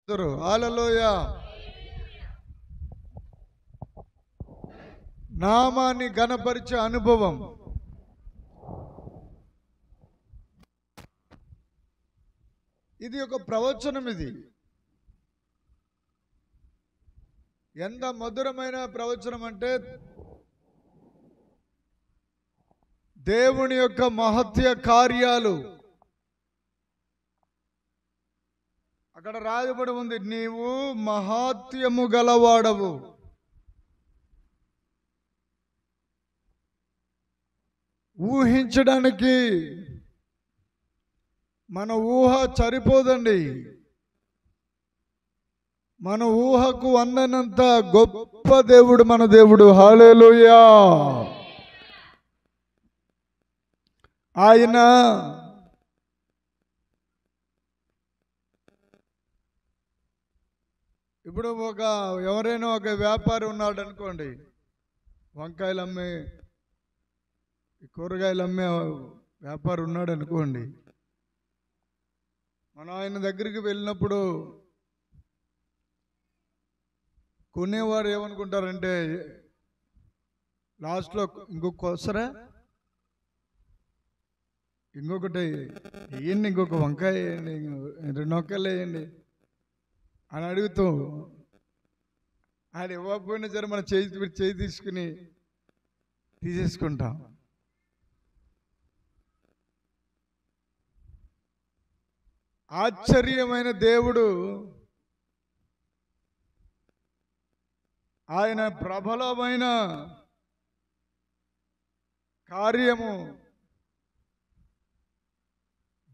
హల్లెలూయా. నామాన్ని ఘనపరిచే అనుభవం. ఇది ఒక ప్రవచనం. ఇది ఎంత మధురమైన ప్రవచనం అంటే దేవుని యొక్క మహత్య కార్యాలు అక్కడ రాయబడి ఉంది. నీవు మహాత్యము గలవాడవు. ఊహించడానికి మన ఊహ సరిపోదండి. మన ఊహకు అందనంత గొప్ప దేవుడు మన దేవుడు. హల్లెలూయా. ఆయన ఇప్పుడు ఎవరైనా ఒక వ్యాపారి ఉన్నాడు అనుకోండి, వంకాయలు అమ్మే కూరగాయలు అమ్మే వ్యాపారి ఉన్నాడు అనుకోండి, మనం ఆయన దగ్గరికి వెళ్ళినప్పుడు కొనేవారు ఏమనుకుంటారంటే లాస్ట్లో ఇంకొక వస్తారా, ఇంకొకటి వేయండి, ఇంకొక వంకాయ వేయండి, 2 వంకాయలు వేయండి అని అడుగుతూ ఆయన ఇవ్వకపోయినా సరే మన చేయి తీసుకుని తీసేసుకుంటాం. ఆశ్చర్యమైన దేవుడు, ఆయన ప్రబలమైన కార్యము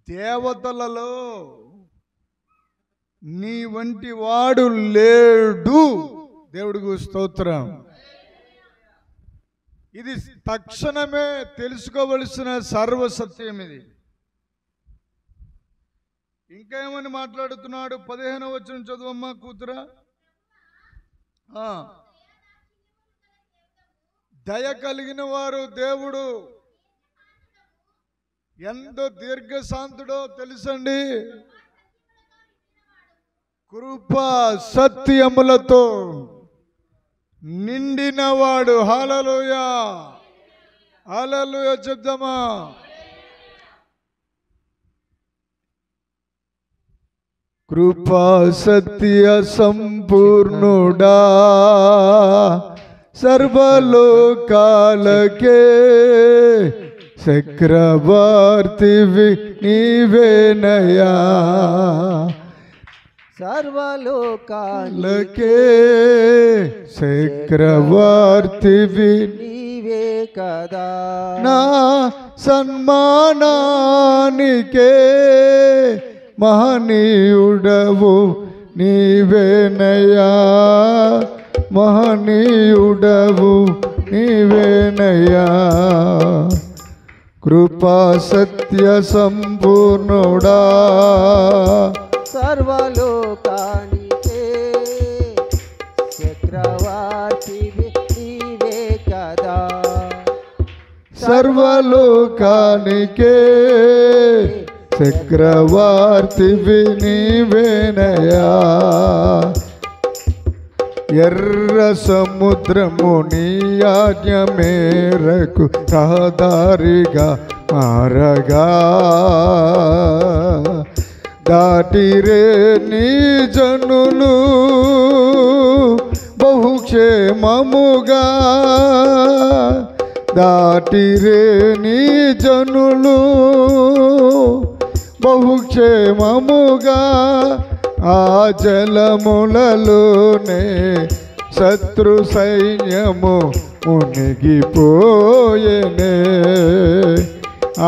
దేవతలలో నీ వంటి వాడు లేడు. దేవుడికి స్తోత్రం. ఇది తక్షణమే తెలుసుకోవలసిన సర్వసత్యం. ఇది ఇంకా ఏమని మాట్లాడుతున్నాడు? 15వ వచనం చదువమ్మా కూతురా. దయ కలిగిన వారు దేవుడు ఎంతో దీర్ఘశాంతుడో తెలుసండి. కృపా సత్యములతో నిండినవాడు. హల్లెలూయా. హల్లెలూయా చెప్దామా. కృపా సత్య సంపూర్ణుడా, సర్వలోకాలకే చక్రవర్తివి నీవేనయా. సర్వలోకాలకే చక్రవర్తివి నీవే కదా. నా సన్మానానికే మహనీయుడవు నీవేనయా. మహనీయుడవు నీవేనయా. కృపా సత్య సంపూర్ణుడా, సర్వలోకానికే చక్రవర్తివి నీవే కదా. సర్వలోకానికే చక్రవర్తివి నీవేనయా. ఎర్ర సముద్రము నీ ఆజ్ఞ మేరకు రహదారిగా మారగా, దాటిరే నీ జనులు బహుక్షేమముగా. దాటిరే నీ జనులు బహుక్షేమముగా. ఆ జలములలోనే శత్రు సైన్యము మునిగిపోయేనే.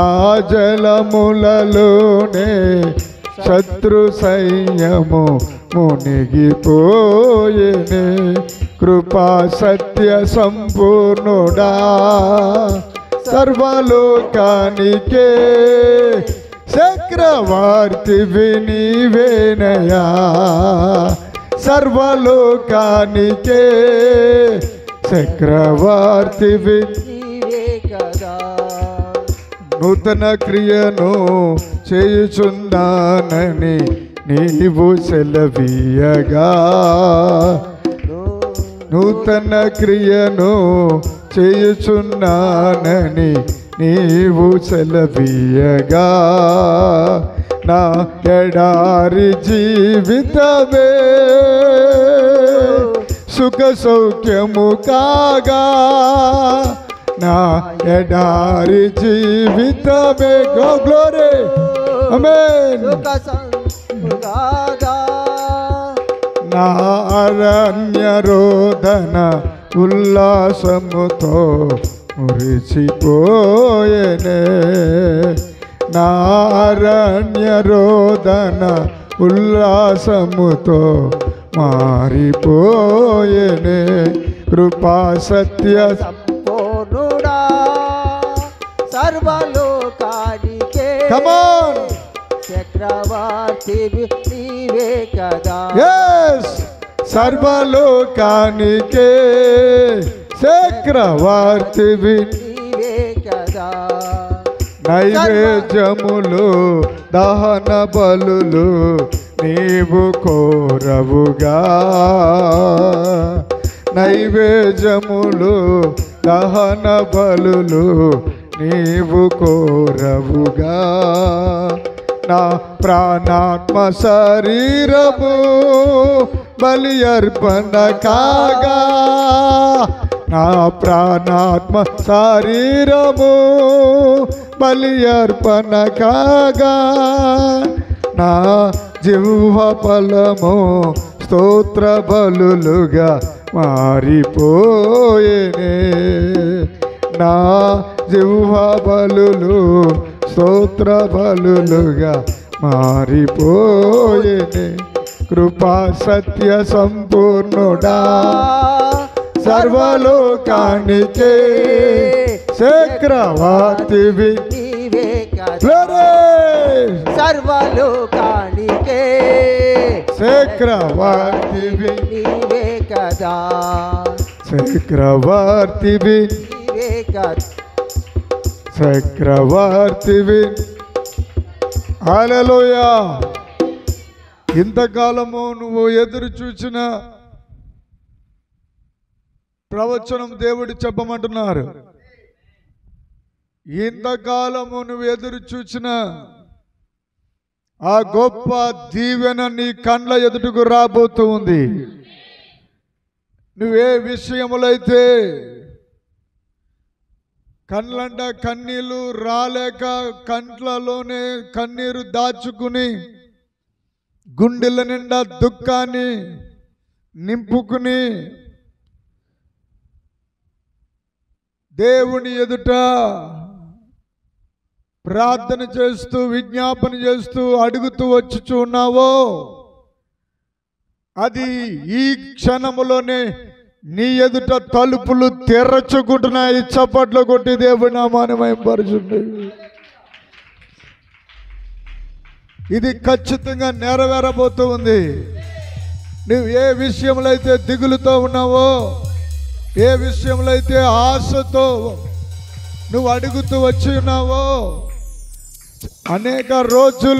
ఆ జలములలోనే శత్రు సైన్యము మునిగిపోయేనే. కృపా సత్య సంపూర్ణుడా, సర్వలోకానికే చక్రవర్తివి నీవేనయా. సర్వలోకానికే చక్రవర్తివి నీవే కదా. నూతన క్రియను చేయుచున్నానని నీవు సెలవీయగా నూతన క్రియను చేయుచున్నానని నీవు సెలవీయగా నా ఎడారి జీవితమే సుఖ సౌఖ్యము కాగా నా ఎడారి జీవితమే గ్లోరీ ఆమేన్ నా అరణ్య రోదన ఉల్లాసముతో మురిసిపోయేనే నా అరణ్య రోదన ఉల్లాసముతో మారిపోయేనే కృపా సత్య సంపూర్ణుడా సర్వలోకానికే కమాన్ చక్రవర్తి నీవే కదా సర్వలోకానికే చక్రవర్తి నీవే కదా నైవేద్యములు దహన బలులు నీవు కోరవుగా నైవేద్యములు దహన బలులు నీవు కోరవుగా నా ప్రాణాత్మ శరీరము బలి అర్పణ కాగా నా ప్రాణాత్మ శరీరము బలి అర్పణ కాగా నా జిహ్వ ఫలము స్తోత్ర బలులుగా మారిపోయేనే నా జిహ్వ బలులు స్తోత్ర బలులుగా మారిపోయేనే కృపా సత్య సంపూర్ణుడా సర్వలోకానికే చక్రవర్తివి నీవే కదా సర్వలోకానికే చక్రవర్తివి నీవే కదా చక్రవర్తివి నీవే కదా చక్రవర్తివి హల్లెలూయా ఇంతకాలము నువ్వు ఎదురు చూచిన ప్రవచనం దేవుడు చెప్పమంటున్నారు ఇంతకాలము నువ్వు ఎదురు చూచిన ఆ గొప్ప దీవెన నీ కండ్ల ఎదుటకు రాబోతూ ఉంది నువ్వే విషయములైతే కండ్లంట కన్నీళ్ళు రాలేక కంట్లలోనే కన్నీరు దాచుకుని గుండెల నిండా దుఃఖాన్ని నింపుకుని దేవుని ఎదుట ప్రార్థన చేస్తూ విజ్ఞాపన చేస్తూ అడుగుతూ వచ్చుచున్నావో అది ఈ క్షణములోనే నీ ఎదుట తలుపులు తెరచుకుంటున్నాయి చప్పట్లు కొట్టి దేవుని నామాన్ని మహిమపరచుండి ఇది ఖచ్చితంగా నెరవేరబోతూ ఉంది నువ్వు ఏ విషయంలో అయితే దిగులుతో ఉన్నావో ఏ విషయంలో అయితే ఆశతో నువ్వు అడుగుతూ వచ్చి ఉన్నావో అనేక రోజుల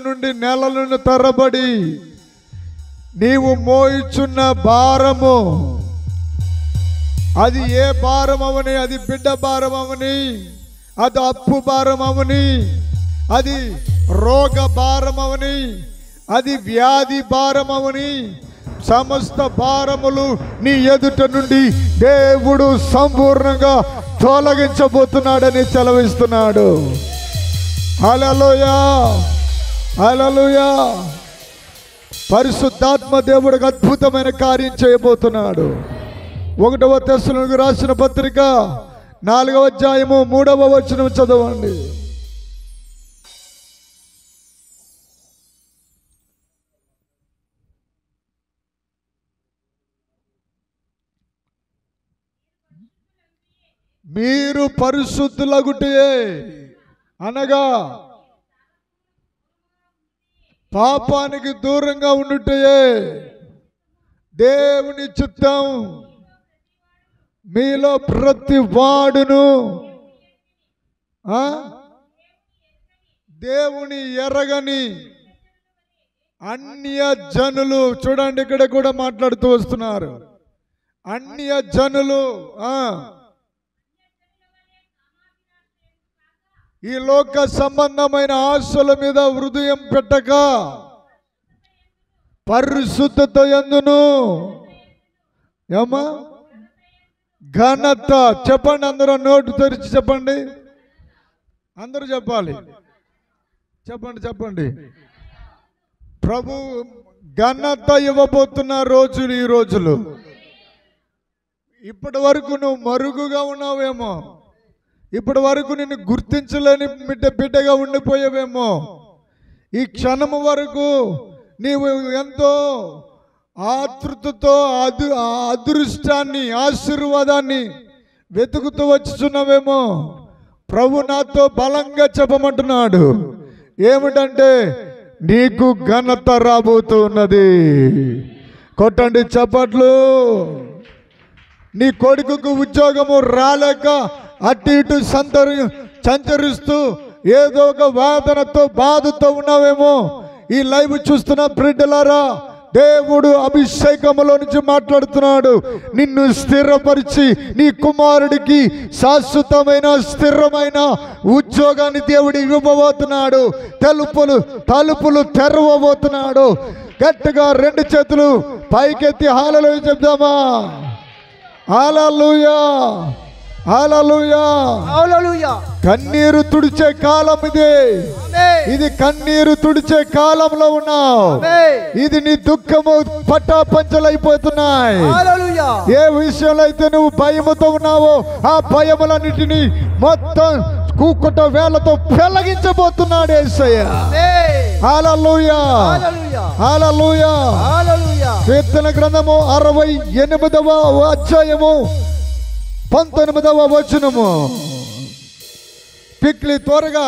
నుండి నెలలను తరబడి నీవు మోయిచున్న భారము అది ఏ భారం అవని అది బిడ్డ భారం అవని అది అప్పు భారం అవని అది రోగ భారం అవని అది వ్యాధి భారం అవని సమస్త భారములు నీ ఎదుట నుండి దేవుడు సంపూర్ణంగా తొలగించబోతున్నాడని సెలవిస్తున్నాడు హల్లెలూయా హల్లెలూయా పరిశుద్ధాత్మ దేవుడికి అద్భుతమైన కార్యం చేయబోతున్నాడు 1వ తెస్సలోనికీయులకు రాసిన పత్రిక 4వ అధ్యాయము 3వ వచనం చదవండి మీరు పరిశుద్ధులగుటయే అనగా పాపానికి దూరంగా ఉండుటయే దేవుని చిత్తం మీలో ప్రతి వాడును దేవుని ఎరగని అన్య జనులు, చూడండి ఇక్కడ కూడా మాట్లాడుతూ వస్తున్నారు. అన్య జనులు ఈ లోక సంబంధమైన ఆశల మీద హృదయం పెట్టక పరిశుద్ధత యందును ఏమా ఘనత, చెప్పండి అందరూ నోటు తెరిచి చెప్పండి, అందరూ చెప్పాలి, చెప్పండి చెప్పండి. ప్రభు ఘనత ఇవ్వబోతున్న రోజులు ఈ రోజులు. ఇప్పటి వరకు నువ్వు మరుగుగా ఉన్నావేమో, ఇప్పటి వరకు నిన్ను గుర్తించలేని బిడ్డగా ఉండిపోయావేమో. ఈ క్షణము వరకు నీవు ఎంతో ఆతృతతో అదృష్టాన్ని, ఆశీర్వాదాన్ని వెతుకుతూ వచ్చుచున్నావేమో. ప్రభు నాతో బలంగా చెప్పమంటున్నాడు ఏమిటంటే, నీకు ఘనత రాబోతున్నది. కొట్టండి చప్పట్లు. నీ కొడుకుకు ఉద్యోగము రాలేక అటు ఇటు సంచరిస్తూ ఏదో ఒక వేదనతో బాధతో ఉన్నావేమో. ఈ లైవ్ చూస్తున్న బిడ్డలారా, దేవుడు అభిషేకములో నుంచి మాట్లాడుతున్నాడు. నిన్ను స్థిరపరిచి నీ కుమారుడికి శాశ్వతమైన స్థిరమైన ఉద్యోగాన్ని దేవుడు ఇవ్వబోతున్నాడు. తలుపులు తెరవబోతున్నాడు. గట్టిగా రెండు చేతులు పైకెత్తి హల్లెలూయా చెప్దామా? హల్లెలూయా, హల్లెలూయా, హల్లెలూయా. కన్నీరు తుడిచే కాలం ఇది. ఇది కన్నీరు తుడిచే కాలంలో ఉన్నావు. ఇది నీ దుఃఖము పటాపంచలైపోతున్నాయి. ఏ విషయంలో అయితే నువ్వు భయముతో ఉన్నావో ఆ భయములన్నిటినీ మొత్తం కూకుట వేళ్లతో పెళ్లగించబోతున్నాడు యేసయ్య. హల్లెలూయా, హల్లెలూయా. కీర్తన గ్రంథము 68వ అధ్యాయము 19వ వచనము. పిక్లి త్వరగా.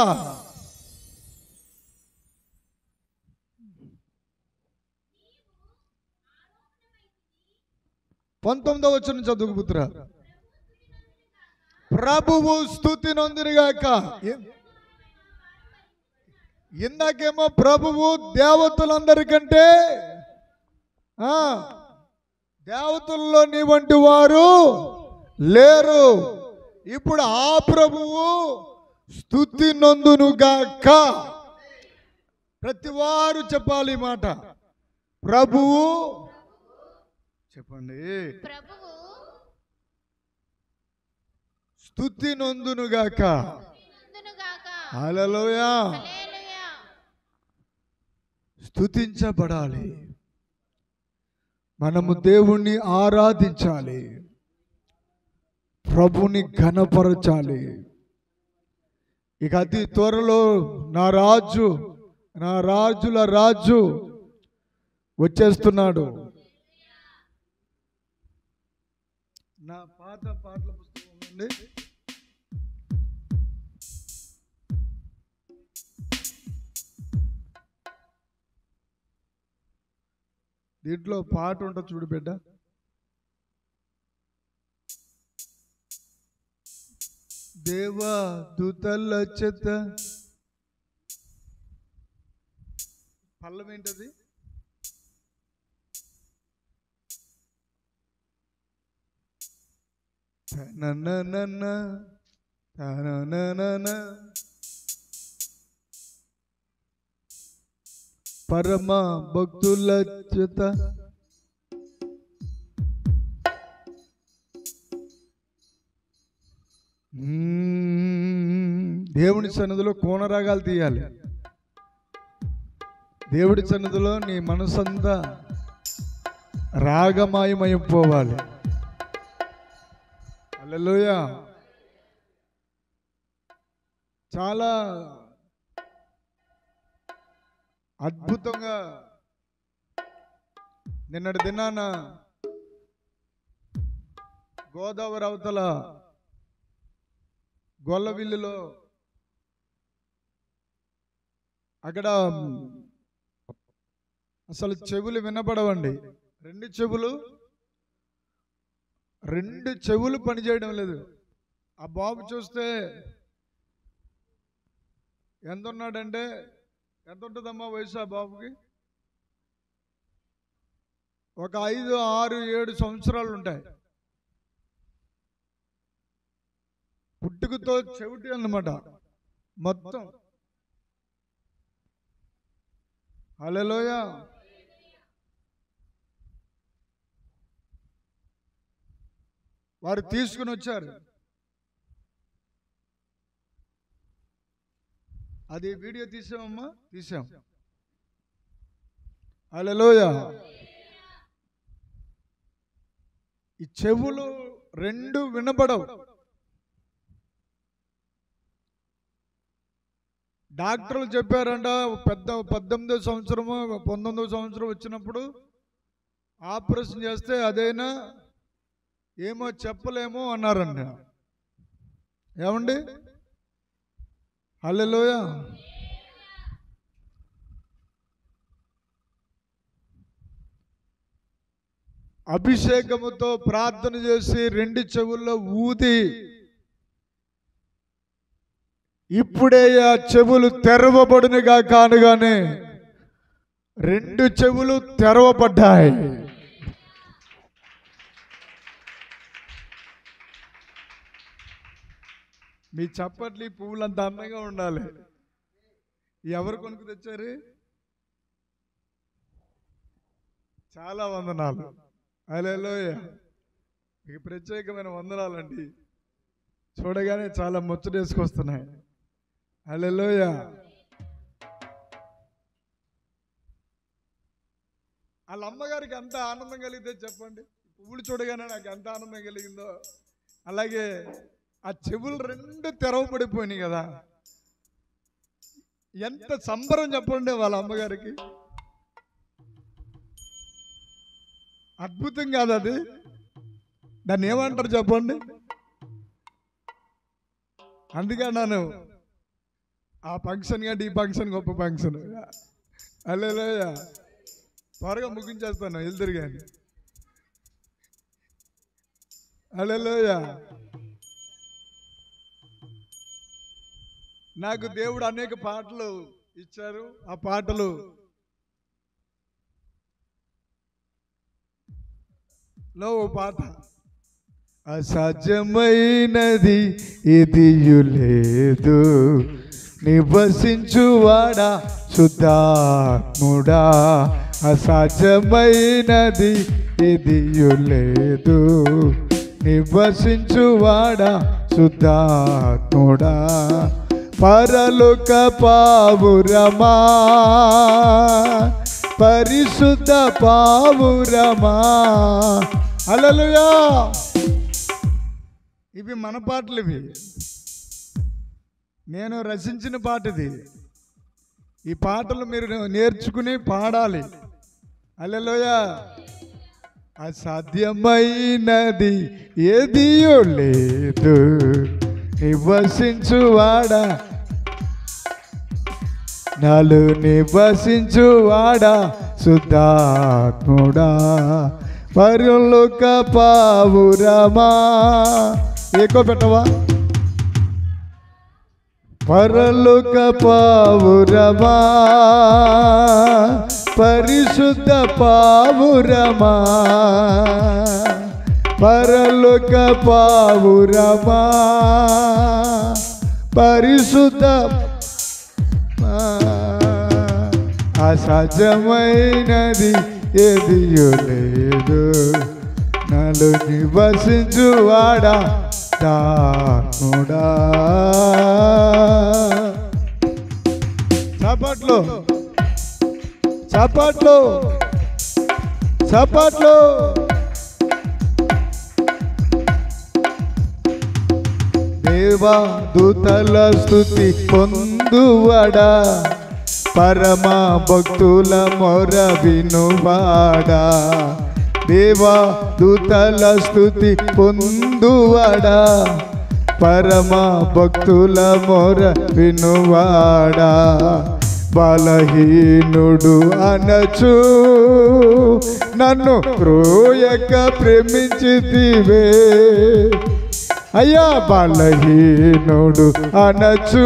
19వ వచనం చదువు పుత్ర. ప్రభువు స్తుతి నొందినగాక. ఇందాకేమో ప్రభువు దేవతలందరికంటే దేవతల్లో నీ వంటి వారు లేరు. ఇప్పుడు ఆ ప్రభువు స్తుతి నొందునుగాక. ప్రతి వారు చెప్పాలి ఈ మాట. ప్రభువు చెప్పండి. స్తుతి నొందునుగాక. హల్లెలూయా. స్తుతించబడాలి. మనము దేవుణ్ణి ఆరాధించాలి, ప్రభుని ఘనపరచాలి. ఇక అతి త్వరలో నా రాజుల రాజు వచ్చేస్తున్నాడు. నా పాత పాటల పుస్తకం ఉంది, దీంట్లో పాట ఉంటుంది చూడు బిడ్డ. దేవా దూతల చేత పల్లం ఏంటది? పరమ భక్తుల చేత దేవుని సన్నిధిలో కోనరాగాలు తీయాలి. దేవుడి సన్నిధిలో నీ మనసంతా రాగమయమైపోవాలి. హల్లెలూయా. చాలా అద్భుతంగా నిన్నటి దినాన గోదావరి అవతల గొల్లవిల్లులో అక్కడ అసలు చెవులు వినపడవండి. రెండు చెవులు పనిచేయడం లేదు. ఆ బాబు చూస్తే ఎంత ఉన్నాడంటే ఎంత ఉంటుందమ్మా వయసు ఆ బాబుకి? ఒక 5, 6, 7 సంవత్సరాలు ఉంటాయి. పుట్టుకతో చెవిటి అన్నమాట మొత్తం. హల్లెలూయా. వారు తీసుకుని వచ్చారు. అది వీడియో తీసామమ్మా, తీసాం. హల్లెలూయా. ఈ చెవులు 2 వినబడవు. డాక్టర్లు చెప్పారంట, పెద్ద 18వ సంవత్సరము 19వ సంవత్సరం వచ్చినప్పుడు ఆపరేషన్ చేస్తే అదైనా ఏమో చెప్పలేమో అన్నారంట. ఏమండి? హల్లెలూయా. అభిషేకముతో ప్రార్థన చేసి 2 చెవుల్లో ఊది ఇప్పుడే ఆ చెవులు తెరవబడునుగా కానుగానే 2 చెవులు తెరవబడ్డాయి. మీ చప్పట్లు ఈ పువ్వులు అంత అందంగా ఉండాలి. ఎవరు కొనుక్కు తెచ్చారు? చాలా వందనాలు. హల్లెలూయా. మీకు ప్రత్యేకమైన వందనాలండి. చూడగానే చాలా ముచ్చటేసుకొస్తున్నాయి. హల్లెలూయా. వాళ్ళ అమ్మగారికి ఎంత ఆనందం కలిగితే చెప్పండి. పువ్వులు చూడగానే నాకు ఎంత ఆనందం కలిగిందో అలాగే ఆ చెవులు 2 తెరవబడిపోయినాయి కదా. ఎంత సంబరం చెప్పండి వాళ్ళ అమ్మగారికి. అద్భుతం కాదు అది? దాన్ని ఏమంటారు చెప్పండి? అందుకే నేను ఆ ఫంక్షన్ కంటే ఈ ఫంక్షన్ గొప్ప ఫంక్షన్. హల్లెలూయా. త్వరగా ముగించేస్తాను, వెళ్తురు కానీ. హల్లెలూయా. నాకు దేవుడు అనేక పాటలు ఇచ్చారు. ఆ పాటలు లో ఓ పాట, అసాధ్యమైనది ఏదియు లేదు, నివసించువాడా శుద్ధాత్ముడా. అసాధ్యమైనది ఏదియు లేదు, నివసించువాడా శుద్ధాత్ముడా. పరలోక పావురమా, పరిశుద్ధ పావురమా. హల్లెలూయా. ఇవి మన పాటలు. ఇవి నేను రచించిన పాట. ఇది ఈ పాటలు మీరు నేర్చుకుని పాడాలి. హల్లెలూయా. అసాధ్యమైనది ఏదియో లేదు, నివసించువాడా నాలో నివసించువాడా శుద్ధాత్ముడా. పరలోక పావురమా. ఎక్కువ పెట్టవా? పరలోక పావురమా, పరిశుద్ధ పావురమా. పరలోక పావురమా, పరిశుద్ధ. అసాధ్యమైనది ఏదియో లేదు, నాలో నివసించువాడా దానుడా. చప్పట్లు చప్పట్లు చప్పట్లు. దేవా దూతల స్తుతి పొందువాడా, పరమ భక్తుల మొర వినువాడా. దేవా దూతల స్తుతి పొందువాడా, పరమ భక్తుల మొర వినువాడా. బలహీనుడు అనచు నన్ను క్రూయక ప్రేమించితివే, అయ్యా బలహీనుడు అనచు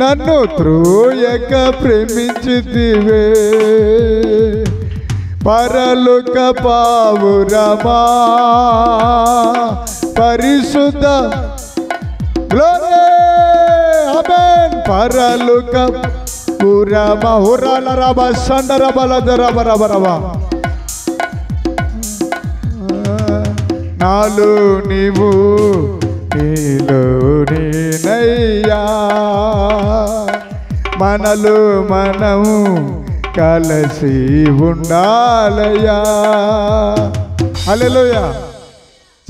నన్ను త్రోయక ప్రేమించితివే పరలోక పావురమా పరిశుద్ధ గ్లోరీ ఆమేన్ పరలోక పురమా హురాల రబ సండర బలద రబ రబ రబ నాలో నీవు నీలో నేనయ్యా మనలో మనము కలిసి ఉండాలయ్యా హల్లెలూయా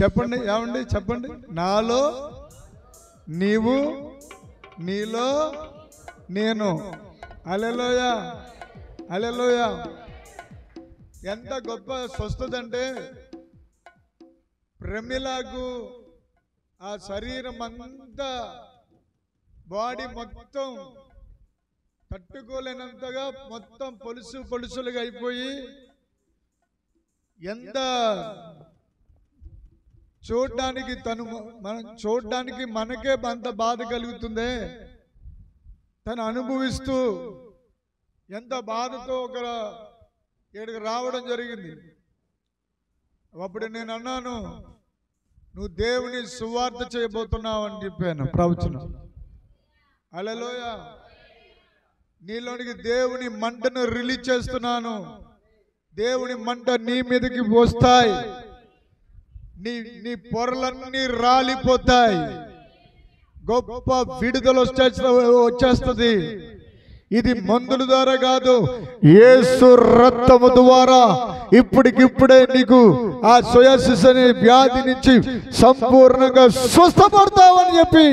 చెప్పండి ఏమండి చెప్పండి నాలో నీవు నీలో నేను హల్లెలూయా హల్లెలూయా ఎంత గొప్ప స్వస్థత అంటే ప్రమిలకు ఆ శరీరం అంతా బాడీ మొత్తం తట్టుకోలేనంతగా మొత్తం పొలుసులుగా అయిపోయి ఎంత చూడడానికి మనకే అంత బాధ కలుగుతుందే తను అనుభవిస్తూ ఎంత బాధతో ఇక్కడికి రావడం జరిగింది. అప్పుడు నేను అన్నాను, నువ్వు దేవుని సువార్త చేయబోతున్నావు అని చెప్పాను ప్రవచనం. హల్లెలూయా. నీలోనికి దేవుని మంటను రిలీజ్ చేస్తున్నాను. దేవుని మంట నీ మీదకి వస్తాయి. నీ పొరలన్నీ రాలిపోతాయి. గొప్ప విడుదల వచ్చేస్తుంది. ఇది మందుల ద్వారా కాదు, యేసు రక్తము ద్వారా ఇప్పటికిప్పుడే నీకు ఆ సోయాసిస్ అనే వ్యాధి నుంచి సంపూర్ణంగా స్వస్థపడతావని చెప్పి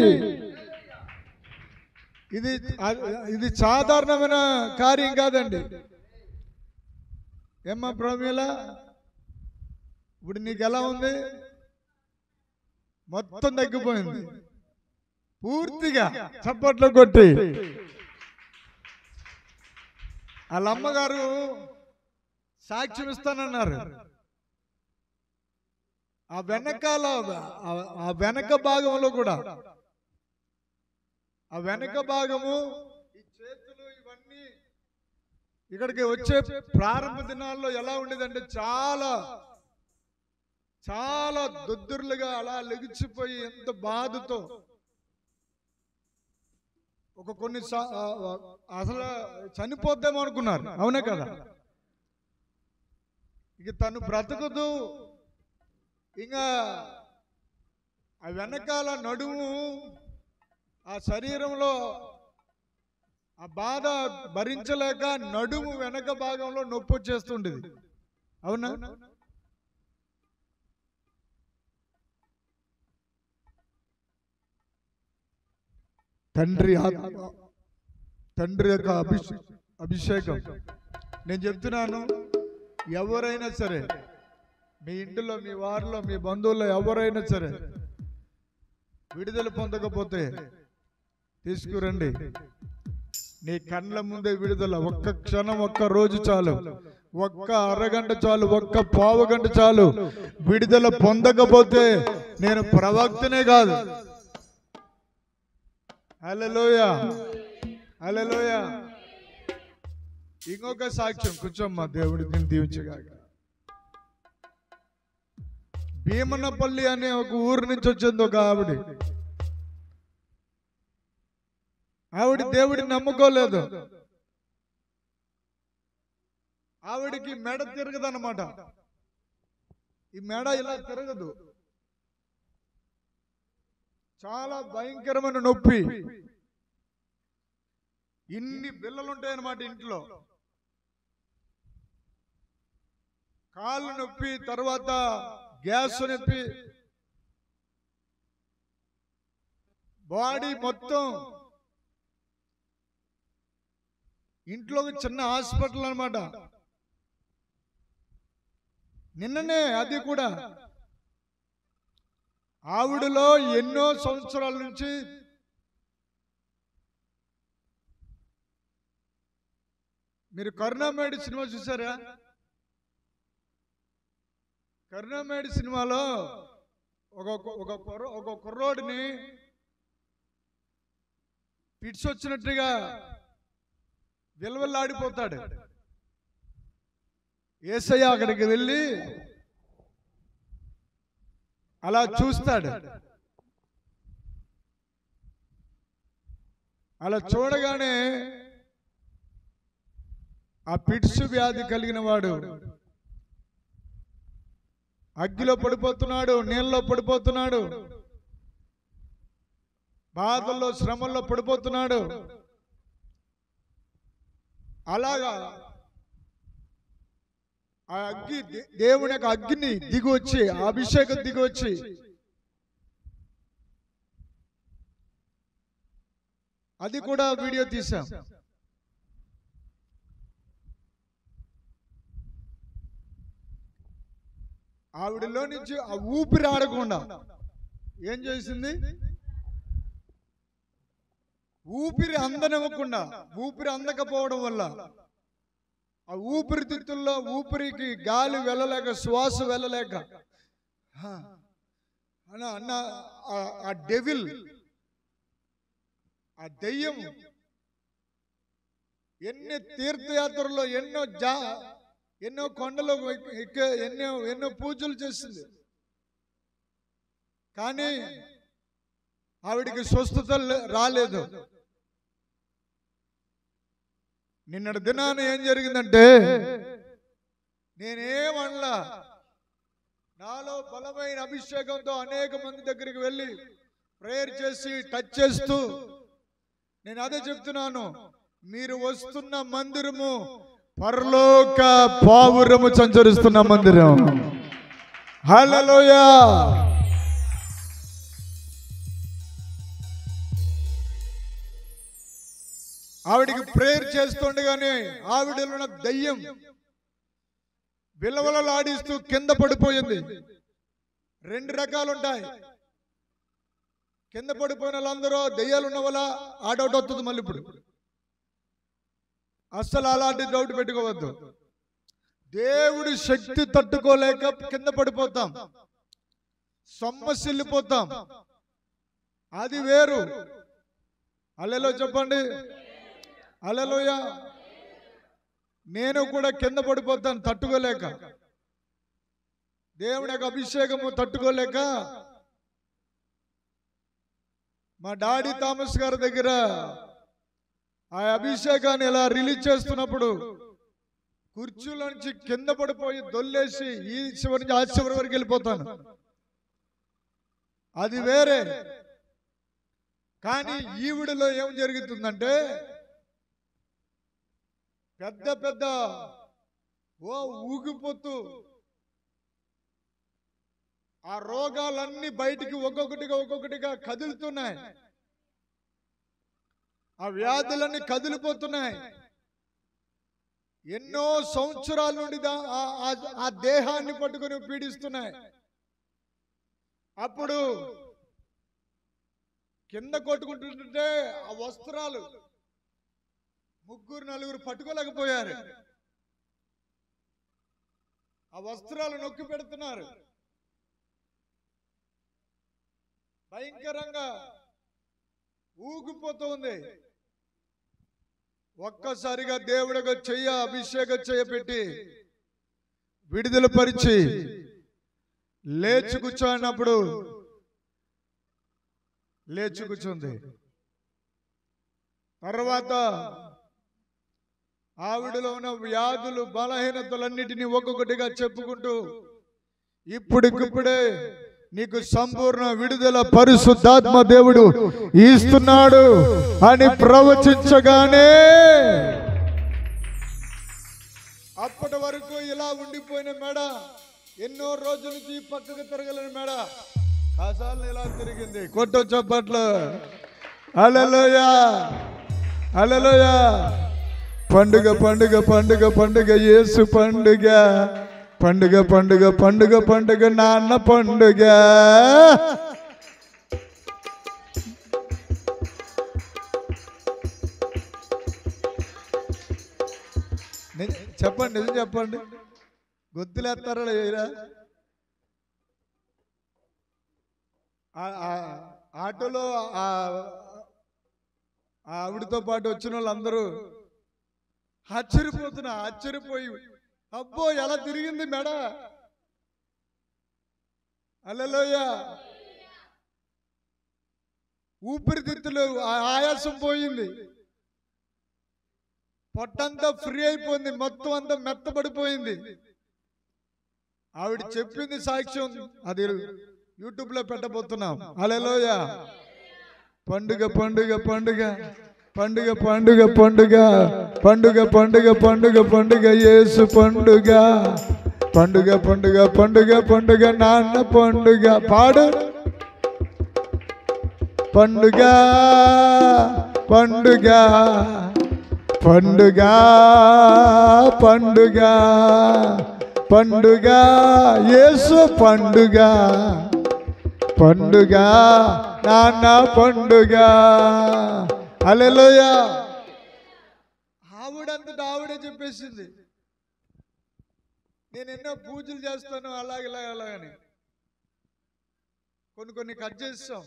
ఇది సాధారణమైన కార్యం కాదండి. ఏమ్మా ప్రమీల, ఇప్పుడు నీకు ఎలా ఉంది? మొత్తం తగ్గిపోయింది పూర్తిగా. చప్పట్లు కొట్టి వాళ్ళ అమ్మగారు సాక్ష్యం ఇస్తానన్నారు. ఆ వెనక భాగంలో కూడా, ఆ వెనక భాగము, ఈ చేతులు ఇవన్నీ ఇక్కడికి వచ్చే ప్రారంభ దినాల్లో ఎలా ఉండేదంటే చాలా చాలా దొద్దుర్లుగా అలా లెగిచిపోయి ఎంత బాధతో కొన్ని అసలు చనిపోద్దామో అనుకున్నారు. అవునే కదా? ఇక తను బ్రతకదు. ఇంకా ఆ వెనకాల నడుము, ఆ శరీరంలో ఆ బాధ భరించలేక నడుము వెనక భాగంలో నొప్పి వచ్చేస్తుండేది. అవునా? తండ్రి యొక్క అభిషేకం. నేను చెప్తున్నాను, ఎవరైనా సరే మీ ఇంటిలో, మీ వారిలో, మీ బంధువుల్లో ఎవరైనా సరే విడుదల పొందకపోతే తీసుకురండి. నీ కళ్ళ ముందే విడుదల. ఒక్క క్షణం, ఒక్క రోజు చాలు, ఒక్క అరగంట చాలు, ఒక్క పావు గంట చాలు. విడుదల పొందకపోతే నేను ప్రవక్తనే కాదు. హల్లెలూయా, హల్లెలూయా. ఇంకొక సాక్ష్యం, కూర్చోమ్మా, దేవుడి దీన్ని దీవించగాక. భీమనపల్లి అనే ఒక ఊరు నుంచి వచ్చింది ఒక ఆవిడ దేవుడిని నమ్ముకోలేదు. ఆవిడికి మెడ తిరగదన్నమాట. ఈ మెడ ఇలా తిరగదు, చాలా భయంకరమైన నొప్పి. ఇన్ని బిళ్ళలు ఉంటాయన్నమాట ఇంట్లో. కాళ్ళు నొప్పి, తర్వాత గ్యాస్ నొప్పి, బాడీ మొత్తం. ఇంట్లో చిన్న హాస్పిటల్ అన్నమాట. నిన్ననే అది కూడా ఆవిడలో ఎన్నో సంవత్సరాల నుంచి మీరు కరుణామేడి సినిమా చూసారా? కరుణామేడి సినిమాలో ఒక కుర్రోడిని పిట్స్ వచ్చినట్టుగా విలవల్లాడిపోతాడు. యేసయ్య అక్కడికి వెళ్ళి అలా చూస్తాడు. అలా చూడగానే ఆ పిట్స్ వ్యాధి కలిగిన వాడు అగ్గిలో పడిపోతున్నాడు, నీళ్ళలో పడిపోతున్నాడు, బాధల్లో శ్రమల్లో పడిపోతున్నాడు. అలాగా ఆ అగ్గి, దేవుని యొక్క అగ్గిని దిగొచ్చి, అభిషేకం దిగొచ్చి అది కూడా వీడియో తీసాం. ఆవిడలో నుంచి ఆ ఊపిరి ఆడకుండా ఏం చేసింది, ఊపిరి అందనివ్వకుండా, ఊపిరి అందకపోవడం వల్ల ఆ ఊపిరితిత్తుల్లో ఊపిరికి గాలి వెళ్ళలేక, శ్వాస వెళ్ళలేక అన్న ఆ డెవిల్, ఆ దెయ్యం ఎన్ని తీర్థయాత్రల్లో ఎన్నో కొండలు ఎన్నో పూజలు చేసింది. కానీ ఆవిడికి స్వస్థత రాలేదు. నిన్నటి దినాన ఏం జరిగిందంటే, నేనేమనలా, నాలో బలమైన అభిషేకంతో అనేక మంది దగ్గరికి వెళ్ళి ప్రేయర్ చేసి టచ్ చేస్తూ నేను అదే చెప్తున్నాను, మీరు వస్తున్న మందిరము పరలోక పావురము సంచరిస్తున్న మందిరం. హల్లెలూయా. ఆవిడికి ప్రేయర్ చేస్తుండగానే ఆవిడలో ఉన్న దయ్యం విలవలలాడిస్తూ కింద పడిపోయింది. 2 రకాలు ఉంటాయి. కింద పడిపోయిన వాళ్ళందరూ దయ్యాలు ఉన్న వల్ల ఆ డౌట్ వస్తుంది. మళ్ళీ ఇప్పుడు అస్సలు అలాంటి డౌట్ పెట్టుకోవద్దు. దేవుడి శక్తి తట్టుకోలేక కింద పడిపోతాం, సొమ్మసిల్లిపోతాం, అది వేరు. హల్లెలూయా చెప్పండి. హల్లెలూయా. నేను కూడా కింద పడిపోతాను తట్టుకోలేక, దేవుని యొక్క అభిషేకము తట్టుకోలేక. మా డాడీ థామస్ గారి దగ్గర ఆ అభిషేకాన్ని ఇలా రిలీజ్ చేస్తున్నప్పుడు కుర్చీలో నుంచి కింద పడిపోయి దొల్లేసి ఈ చివరి నుంచి ఆ చివరి వరకు వెళ్ళిపోతాను, అది వేరే. కానీ ఈవిడలో ఏం జరుగుతుందంటే, పెద్ద పెద్ద ఊగిపోతూ ఆ రోగాలన్నీ బయటికి ఒక్కొక్కటిగా కదులుతున్నాయి. ఆ వ్యాధులన్నీ కదిలిపోతున్నాయి. ఎన్నో సంవత్సరాల నుండి ఆ దేహాన్ని పట్టుకొని పీడిస్తున్నాయి. అప్పుడు కింద కొట్టుకుంటుంటే ఆ వస్త్రాలు 3-4 పట్టుకోలేకపోయారు. ఆ వస్త్రాలు నొక్కి పెడుతున్నారు. భయంకరంగా ఊగిపోతుంది. ఒక్కసారిగా దేవుడిగా అభిషేకం చేయబెట్టి విడుదల పరిచి లేచి కూర్చోన్నప్పుడు లేచి కూర్చుంది. తర్వాత ఆవిడలో ఉన్న వ్యాధులు, బలహీనతలన్నిటినీ ఒక్కొక్కటిగా చెప్పుకుంటూ ఇప్పుడిప్పుడే నీకు సంపూర్ణ విడుదల పరిశుద్ధాత్మ దేవుడు ఇస్తున్నాడు అని ప్రవచించగానే అప్పటి వరకు ఇలా ఉండిపోయిన మెడ ఎన్నో రోజుల నుంచి పక్కకు తిరగలేని మెడ కాసాలు ఇలా తిరిగింది. కొట్టు చప్పట్లు. హల్లెలూయా, హల్లెలూయా. పండుగ పండుగ పండుగ పండుగ యేసు పండుగ, పండుగ పండుగ పండుగ పండుగ నాన్న పండుగ. చెప్పండి, నిజం చెప్పండి. గొంతులేస్తారా లేరా? ఆటోలో ఆవిడతో పాటు వచ్చిన వాళ్ళందరూ ఆశ్చర్యపోయి అబ్బో ఎలా తిరిగింది మెడ, హల్లెలూయా. ఊపిరితిత్తులు ఆయాసం పోయింది, పొట్టంతా ఫ్రీ అయిపోయింది, మొత్తం అంతా మెత్తబడిపోయింది. ఆవిడ చెప్పింది సాక్ష్యం, అది యూట్యూబ్ లో పెట్టబోతున్నాం. హల్లెలూయా. పండుగ పండుగ పండుగ పండుగ పండుగ పండుగ పండుగ పండుగ పండుగ పండుగ యేసు పండుగ పండుగ పండుగ పండుగ పండుగ నాన్న పండుగ. పాడు. పండుగ పండుగ పండుగ పండుగ పండుగ యేసు పండుగ పండుగ నాన్న పండుగ. హల్లెలూయా. ఆవిడంతటా ఆవిడే చెప్పేసింది, నేను ఎన్నో పూజలు చేస్తాను అలాగని. కొన్ని కట్ చేస్తాం.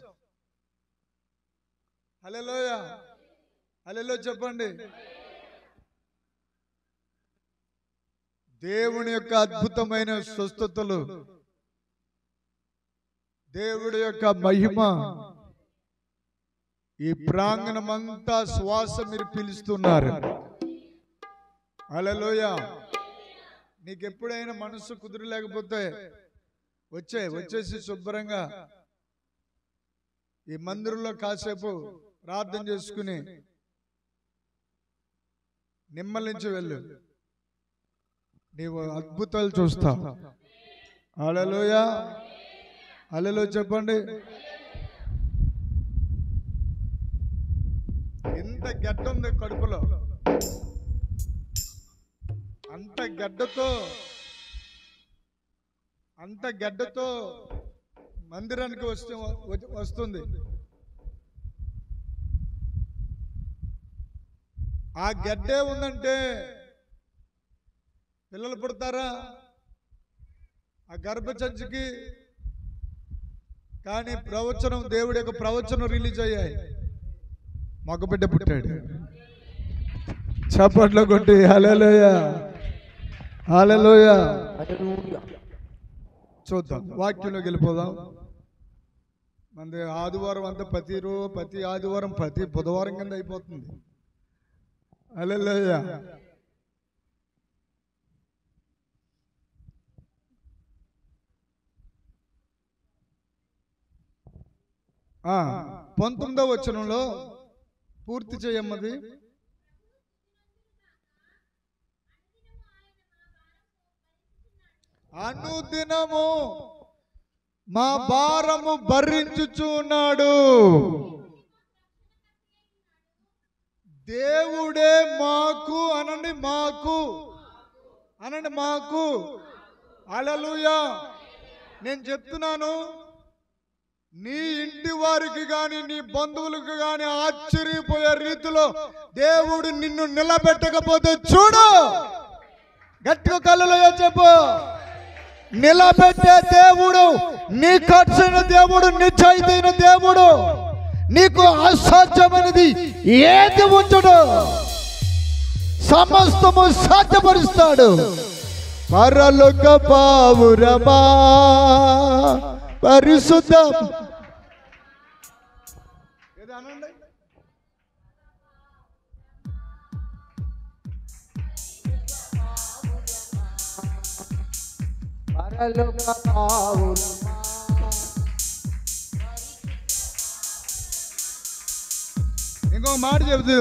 హల్లెలూయా. హల్లెలూయా చెప్పండి. దేవుని యొక్క అద్భుతమైన స్వస్థతలు, దేవుడి యొక్క మహిమ ఈ ప్రాంగణమంతా శ్వాస మీరు పిలుస్తున్నారు. హల్లెలూయా. నీకు ఎప్పుడైనా మనసు కుదిరలేకపోతే వచ్చేసి శుభ్రంగా ఈ మందిరంలో కాసేపు ప్రార్థన చేసుకుని నిమ్మలించి వెళ్ళు, నీవు అద్భుతాలు చూస్తావు. హల్లెలూయా. హల్లెలూయా చెప్పండి. ఎంత గడ్డ ఉంది కడుపులో, అంత గడ్డతో మందిరానికి వస్తుంది. ఆ గడ్డే ఉందంటే పిల్లలు పుడతారా ఆ గర్భచంచుకి? కానీ ప్రవచనం, దేవుడి యొక్క ప్రవచనం రిలీజ్ అయ్యాయి, మగబిడ్డ పుట్టాడు. చప్పట్లో కొట్టి హల్లెలూయా హల్లెలూయా. చూద్దాం, వాక్యంలోకి వెళ్ళిపోదాం. మనది ఆదివారం అంతా ప్రతి ఆదివారం ప్రతి బుధవారం కింద అయిపోతుంది. హల్లెలూయా. ఆ 19వ వచనంలో పూర్తి చేయమ్మది. అనుదినము మా భారము భరించుచున్నాడు. దేవుడే మాకు అనండి, మాకు. హల్లెలూయా. నేను చెప్తున్నాను, నీ ఇంటి వారికి గాని నీ బంధువులకు గాని ఆశ్చర్యపోయే రీతిలో దేవుడు నిన్ను నిలబెట్టకపోతే చూడు. గట్టిగా హల్లెలూయా చెప్పు. నిలబెట్టే దేవుడు, నీ ఖర్చైన దేవుడు, నిశ్చయితైన దేవుడు. నీకు అసాధ్యమైనది ఏది ఉంచడు, సమస్తము సాధ్యపరుస్తాడు. పరలోక పావురమా పరిశుద్ధ పరలోక పావురమా ఇంకో మాట చెబుతూ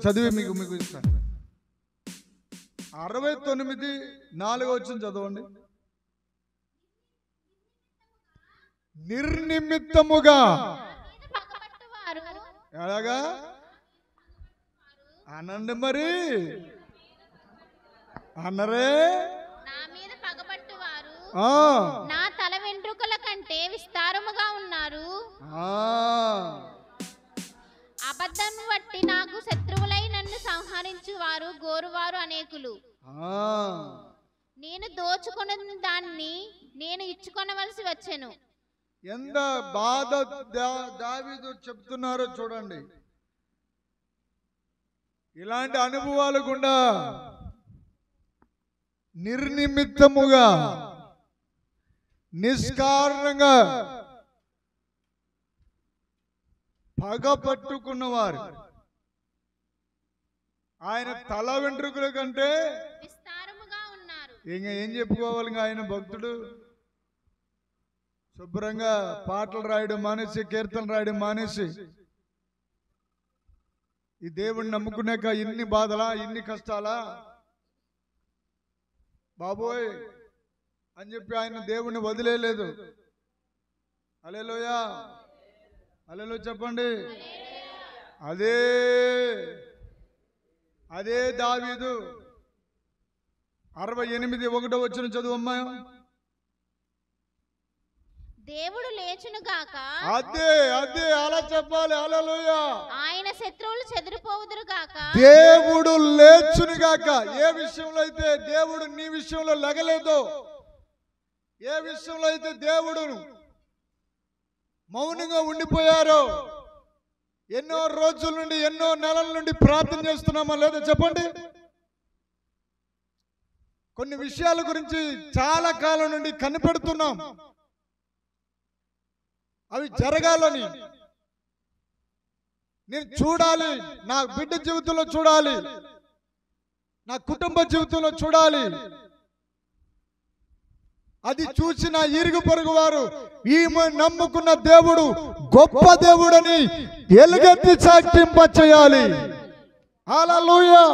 చదివి మీకు ఇస్తాను. 69:4 చదవండి. నిర్నిమిత్తముగా ఎలాగా అనండి, మరి అన్నరే. నా మీద పగపట్టువారు నా తల వెంట్రుకల కంటే విస్తారముగా ఉన్నారు. అబద్ధము బట్టి నాకు శత్రువులై నన్ను సంహరించువారు గోరువారు అనేకులు. నేను దోచుకున్న దాన్ని నేను ఇచ్చుకొనవలసి వచ్చెను. ఎంత బాధ దావీదు చెప్తున్నారో చూడండి. ఇలాంటి అనుభవాలు గుండా నిర్నిమిత్తముగా నిష్కారణంగా పగ పట్టుకున్నవారు ఆయన తల వెంట్రుకల కంటే విస్తారముగా ఉన్నారు. ఇంకా ఏం చెప్పుకోవాలి? ఇంకా ఆయన భక్తుడు శుభ్రంగా పాటలు రాయడం మానేసి, కీర్తనలు రాయడం మానేసి, ఈ దేవుణ్ణి నమ్ముకున్నాక ఇన్ని బాధలా, ఇన్ని కష్టాలా బాబోయ్ అని చెప్పి ఆయన దేవుణ్ణి వదిలేయలేదు. హల్లెలూయా, హల్లెలూయా చెప్పండి. అదే దావీదు 68:1 చదువమ్మా. దేవుడు లేచును గాక. అదే అలా చెప్పాలి. హల్లెలూయా. ఆయన శత్రువులు చెదిరిపోవుదురు గాక. దేవుడు లేచును గాక. ఏ విషయంలో అయితే దేవుడు నీ విషయంలో లెగలేదో, ఏ విషయంలో అయితే దేవుడు మౌనంగా ఉండిపోయారో, ఎన్నో రోజుల నుండి, ఎన్నో నెలల నుండి ప్రార్థన చేస్తున్నామా లేదా చెప్పండి. కొన్ని విషయాల గురించి చాలా కాలం నుండి కనిపెడుతున్నాం, అవి జరగాలని, నేను చూడాలి, నా బిడ్డ జీవితంలో చూడాలి, నా కుటుంబ జీవితంలో చూడాలి. అది చూసిన ఇరుగు పొరుగు వారు ఈమె నమ్ముకున్న దేవుడు గొప్ప దేవుడని ఎలుగెత్తి చాటింప చేయాలి. హల్లెలూయా.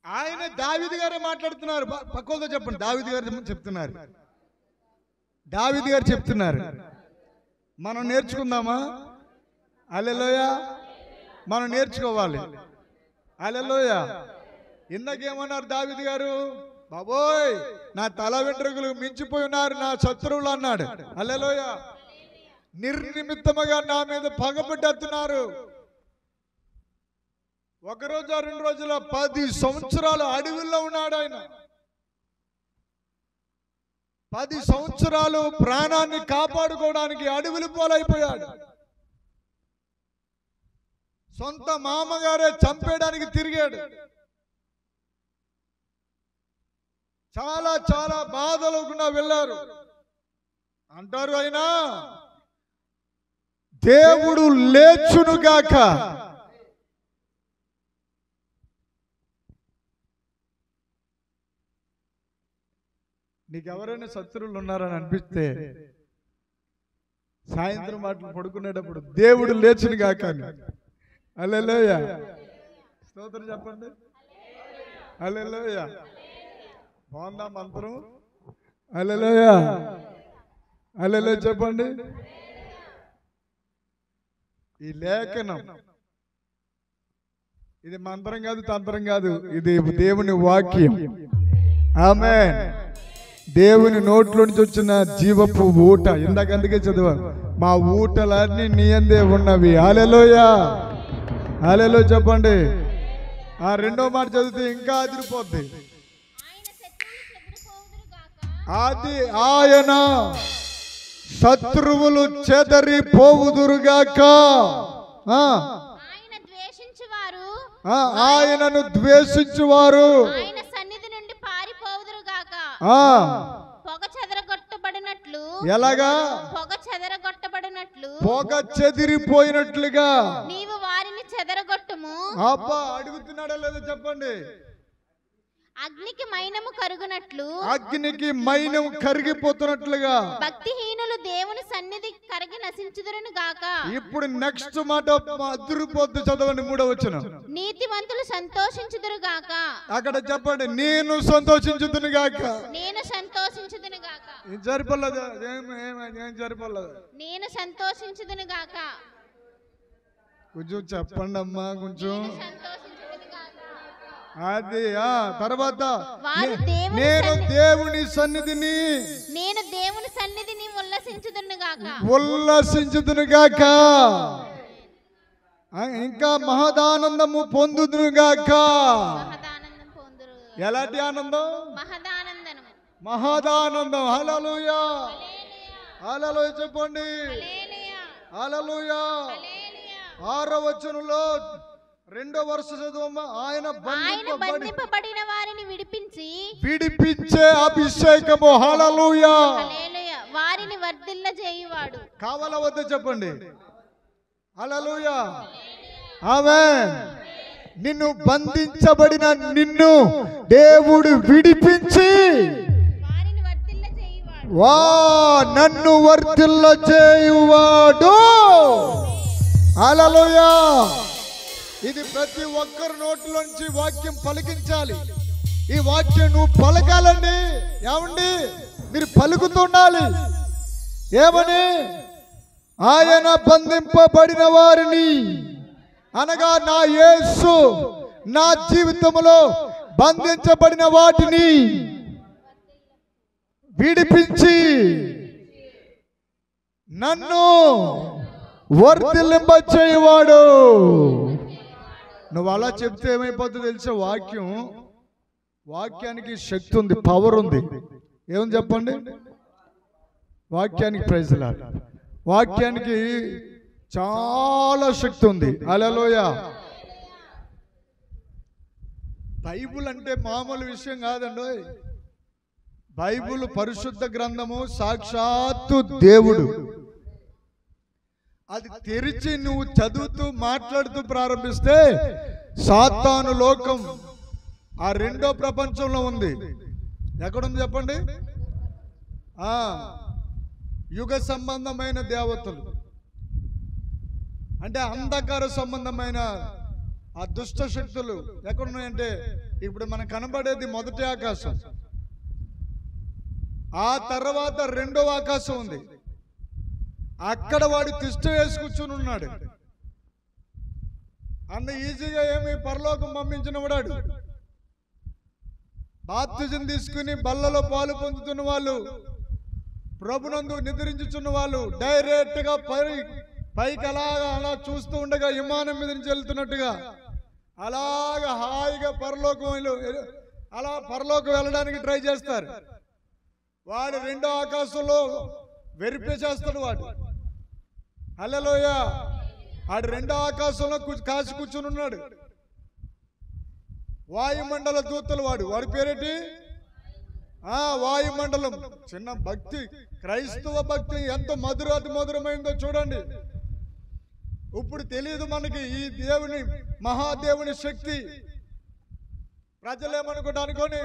ఆయన దావీదు గారే మాట్లాడుతున్నారు. పక్కలతో చెప్పండి. దావీదు గారు చెప్తున్నారు. దావీదు గారు చెప్తున్నారు. మనం నేర్చుకుందామా? హల్లెలూయా. మనం నేర్చుకోవాలి. హల్లెలూయా. ఇందాకేమన్నారు దావీదు గారు? బాబోయ్ నా తల వెంట్రుకలు మించిపోయి ఉన్నారు నా శత్రువులు అన్నాడు. హల్లెలూయా. నిర్నిమిత్తముగా నా మీద పగబట్టేస్తున్నారు. ఒకరోజు 2 రోజుల 10 సంవత్సరాలు అడవిలో ఉన్నాడు ఆయన. 10 సంవత్సరాలు ప్రాణాన్ని కాపాడుకోవడానికి అడవిలు పోలైపోయాడు. సొంత మామగారే చంపేయడానికి తిరిగాడు. చాలా చాలా బాధలు గుండా వెళ్ళారు. అంటారు అయినా దేవుడు లేచునుగాక. నీకెవరైనా శత్రువులు ఉన్నారని అనిపిస్తే సాయంత్రం మాటలు పడుకునేటప్పుడు దేవుడు లేచునుగాక అని. హల్లెలూయా. స్తోత్రం చెప్పండి. హల్లెలూయా. బాగుందా మంత్రం? హల్లెలూయా. హల్లెలూయా చెప్పండి. ఈ లేఖనం ఇది మంత్రం కాదు, తంత్రం కాదు, ఇది దేవుని వాక్యం. ఆమేన్. దేవుని నోట్లో నుంచి వచ్చిన జీవపు ఊట. ఇందాక అందుకే చదివా, మా ఊటలన్నీ నీ యందే ఉన్నవి. హల్లెలూయా. హల్లెలూయా చెప్పండి. ఆ రెండో మాట చదివితే ఇంకా అదిరిపోద్ది. అది ఆయన శత్రువులు చెదరిపోవుదురుగాక. ఆయనను ద్వేషించువారు ఆయన సన్నిధి నుండి పారిపోవుదురుగాక. పొగ చెదరగొట్టబడినట్లు. ఎలాగా? పొగ చెదరగొట్టబడినట్లు, పొగ చెదిరిపోయినట్లుగా నీవు వారిని చెదరగొట్టుము. అబ్బా అడుగుతున్నాడా లేదో చెప్పండి. అగ్నికి మైనము కరుగునట్లు, అగ్నికి మైనం కరిగిపోతున్నట్లుగా భక్తిహీనులు దేవుని సన్నిధి కరిగి నశించుదురును గాక. ఇప్పుడు నెక్స్ట్ మాట అదిరిపోద్దు. చదవండి 3వ వచనం. నీతిమంతులు సంతోషించుదురు గాక. అక్కడ చెప్పండి, నేను సంతోషించుదును గాక. నేను సంతోషించుదును గాక. సరిపోలేదు, ఏం సరిపోలేదు. నేను సంతోషించుదును గాక. కొంచెం చెప్పండి అమ్మా, కొంచెం. అది తర్వాత నేను దేవుని సన్నిధిని ఉల్లసించుదును గాక. ఇంకా మహదానందము పొందుదును గాక. ఎలాంటి ఆనందం? మహదానందము. మహదానందం. హల్లెలూయా, హల్లెలూయా చెప్పండి. హల్లెలూయా. 6వ వచనంలో 2వ వరుస చదువమ్మా. ఆయన బంధింపబడిన వారిని విడిపించే అభిషేకము. హల్లెలూయా. వారిని వర్ధిల్ల చేయువాడు. కావాలా వద్ద చెప్పండి. హల్లెలూయా. ఆమేన్. నిన్ను బంధించబడిన నిన్ను దేవుడు విడిపించి నన్ను వర్ధిల్ల చేయువాడు. హల్లెలూయా. ఇది ప్రతి ఒక్కరి నోట్లోంచి వాక్యం పలికించాలి. ఈ వాక్యం నువ్వు పలకాలండి. ఏమండి? మీరు పలుకుతుండాలి. ఏమని? ఆయన బంధింపబడిన వారిని, అనగా నా యేసు నా జీవితంలో బంధించబడిన వాటిని విడిపించి నన్ను వర్ధిల్లింప చేయవాడు. నువ్వు అలా చెప్తే ఏమైపోతుందో తెలిసే? వాక్యానికి శక్తి ఉంది, పవర్ ఉంది. ఏమని చెప్పండి? వాక్యానికి ప్రైజ్ లార్డ్. వాక్యానికి చాలా శక్తి ఉంది. హల్లెలూయా. బైబుల్ అంటే మామూలు విషయం కాదండి. బైబుల్ పరిశుద్ధ గ్రంథము, సాక్షాత్తు దేవుడు. అది తెరిచి నువ్వు చదువుతూ మాట్లాడుతూ ప్రారంభిస్తే సాతాను లోకం ఆ 2వ ప్రపంచంలో ఉంది. ఎక్కడుంది చెప్పండి? యుగ సంబంధమైన దేవతలు, అంటే అంధకార సంబంధమైన ఆ దుష్ట శక్తులు ఎక్కడున్నాయంటే, ఇప్పుడు మనకు కనబడేది మొదటి ఆకాశం, ఆ తర్వాత 2వ ఆకాశం ఉంది. అక్కడ వాడు తిష్ట వేసి కూర్చుని ఉన్నాడు. అంత ఈజీగా ఏమి పరలోకం పంపించిన వాడు. బాప్తిజం తీసుకుని బల్లలో పాలు పొందుతున్న వాళ్ళు, ప్రభునందు నిద్రించుచున్న వాళ్ళు డైరెక్ట్ గా పైకి అలా చూస్తూ ఉండగా విమానం మీద నుంచి వెళ్తున్నట్టుగా అలాగా హాయిగా పరలోకం వెళ్ళడానికి ట్రై చేస్తారు. వాడు 2వ ఆకాశంలో వెరిపే చేస్తాడు వాడు. హల్లెలూయా. ఆడు 2వ ఆకాశంలో కాసి కూర్చుని ఉన్నాడు. వాయుమండల దూతలు. వాడి పేరేంటి? వాయుమండలం. చిన్న భక్తి, క్రైస్తవ భక్తి ఎంత మధురమైందో చూడండి. ఇప్పుడు తెలియదు మనకి ఈ దేవుని, మహాదేవుని శక్తి. ప్రజలు ఏమనుకుంటా అనుకోని,